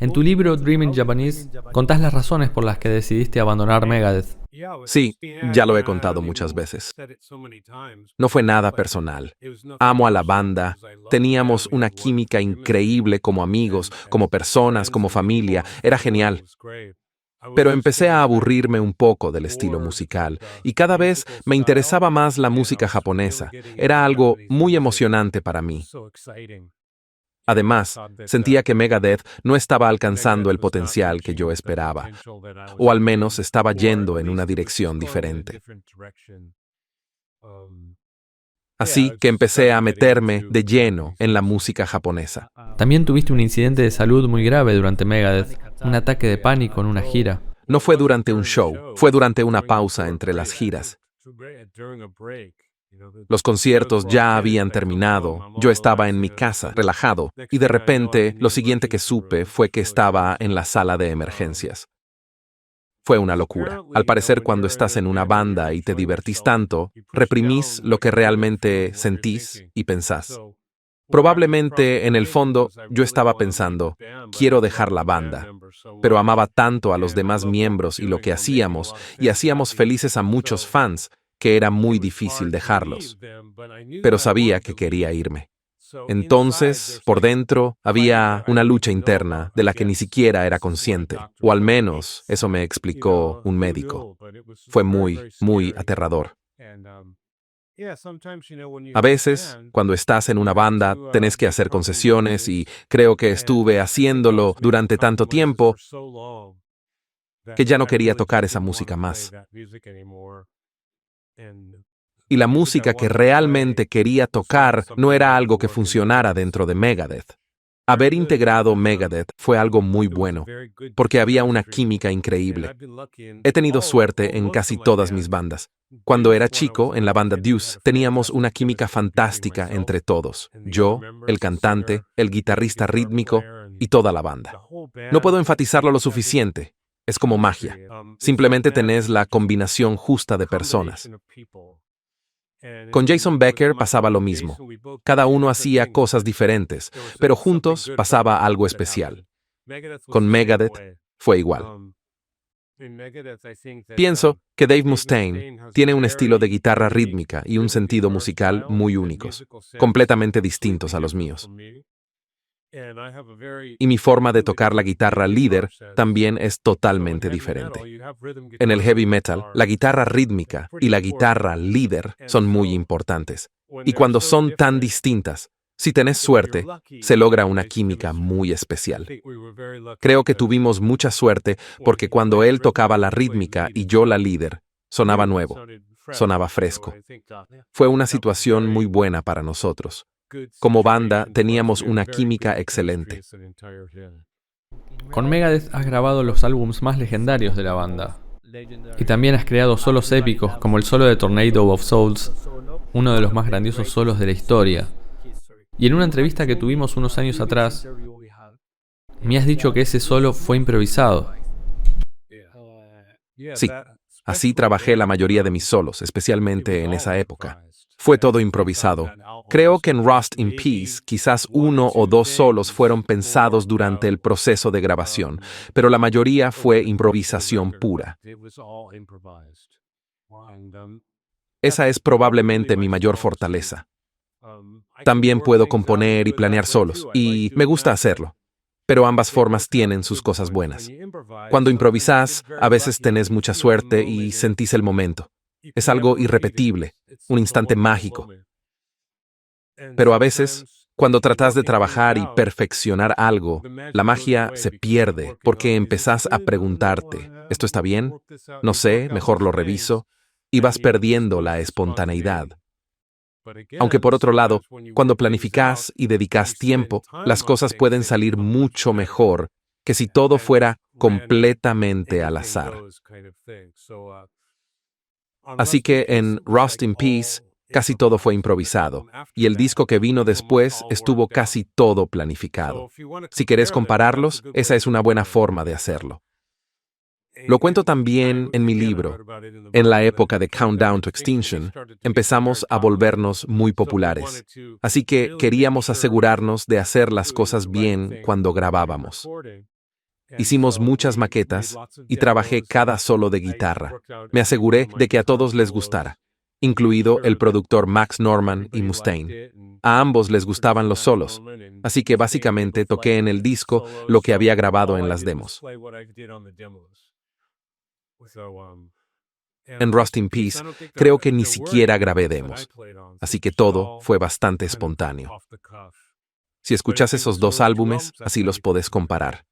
En tu libro Dreaming Japanese contás las razones por las que decidiste abandonar Megadeth. Sí, ya lo he contado muchas veces. No fue nada personal. Amo a la banda. Teníamos una química increíble como amigos, como personas, como familia. Era genial. Pero empecé a aburrirme un poco del estilo musical y cada vez me interesaba más la música japonesa. Era algo muy emocionante para mí. Además, sentía que Megadeth no estaba alcanzando el potencial que yo esperaba, o al menos estaba yendo en una dirección diferente. Así que empecé a meterme de lleno en la música japonesa. También tuviste un incidente de salud muy grave durante Megadeth, un ataque de pánico en una gira. No fue durante un show, fue durante una pausa entre las giras. Los conciertos ya habían terminado, yo estaba en mi casa, relajado, y de repente lo siguiente que supe fue que estaba en la sala de emergencias. Fue una locura. Al parecer, cuando estás en una banda y te divertís tanto, reprimís lo que realmente sentís y pensás. Probablemente, en el fondo, yo estaba pensando, quiero dejar la banda, pero amaba tanto a los demás miembros y lo que hacíamos, y hacíamos felices a muchos fans, que era muy difícil dejarlos. Pero sabía que quería irme. Entonces, por dentro, había una lucha interna de la que ni siquiera era consciente, o al menos eso me explicó un médico. Fue muy, muy aterrador. A veces, cuando estás en una banda, tenés que hacer concesiones y creo que estuve haciéndolo durante tanto tiempo que ya no quería tocar esa música más. Y la música que realmente quería tocar no era algo que funcionara dentro de Megadeth. Haber integrado Megadeth fue algo muy bueno, porque había una química increíble. He tenido suerte en casi todas mis bandas. Cuando era chico, en la banda Deuce, teníamos una química fantástica entre todos. Yo, el cantante, el guitarrista rítmico y toda la banda. No puedo enfatizarlo lo suficiente. Es como magia. Simplemente tenés la combinación justa de personas. Con Jason Becker pasaba lo mismo. Cada uno hacía cosas diferentes, pero juntos pasaba algo especial. Con Megadeth fue igual. Pienso que Dave Mustaine tiene un estilo de guitarra rítmica y un sentido musical muy únicos, completamente distintos a los míos. Y mi forma de tocar la guitarra líder también es totalmente diferente. En el heavy metal, la guitarra rítmica y la guitarra líder son muy importantes. Y cuando son tan distintas, si tenés suerte, se logra una química muy especial. Creo que tuvimos mucha suerte porque cuando él tocaba la rítmica y yo la líder, sonaba nuevo, sonaba fresco. Fue una situación muy buena para nosotros. Como banda, teníamos una química excelente. Con Megadeth has grabado los álbumes más legendarios de la banda. Y también has creado solos épicos como el solo de Tornado of Souls, uno de los más grandiosos solos de la historia. Y en una entrevista que tuvimos unos años atrás, me has dicho que ese solo fue improvisado. Sí, así trabajé la mayoría de mis solos, especialmente en esa época. Fue todo improvisado. Creo que en Rust in Peace quizás uno o dos solos fueron pensados durante el proceso de grabación, pero la mayoría fue improvisación pura. Esa es probablemente mi mayor fortaleza. También puedo componer y planear solos, y me gusta hacerlo. Pero ambas formas tienen sus cosas buenas. Cuando improvisás, a veces tenés mucha suerte y sentís el momento. Es algo irrepetible, un instante mágico. Pero a veces, cuando tratás de trabajar y perfeccionar algo, la magia se pierde porque empezás a preguntarte, ¿esto está bien? No sé, mejor lo reviso, y vas perdiendo la espontaneidad. Aunque por otro lado, cuando planificás y dedicás tiempo, las cosas pueden salir mucho mejor que si todo fuera completamente al azar. Así que en Rust in Peace casi todo fue improvisado, y el disco que vino después estuvo casi todo planificado. Si querés compararlos, esa es una buena forma de hacerlo. Lo cuento también en mi libro. En la época de Countdown to Extinction, empezamos a volvernos muy populares. Así que queríamos asegurarnos de hacer las cosas bien cuando grabábamos. Hicimos muchas maquetas y trabajé cada solo de guitarra. Me aseguré de que a todos les gustara, incluido el productor Max Norman y Mustaine. A ambos les gustaban los solos, así que básicamente toqué en el disco lo que había grabado en las demos. En Rust in Peace creo que ni siquiera grabé demos, así que todo fue bastante espontáneo. Si escuchas esos dos álbumes, así los podés comparar.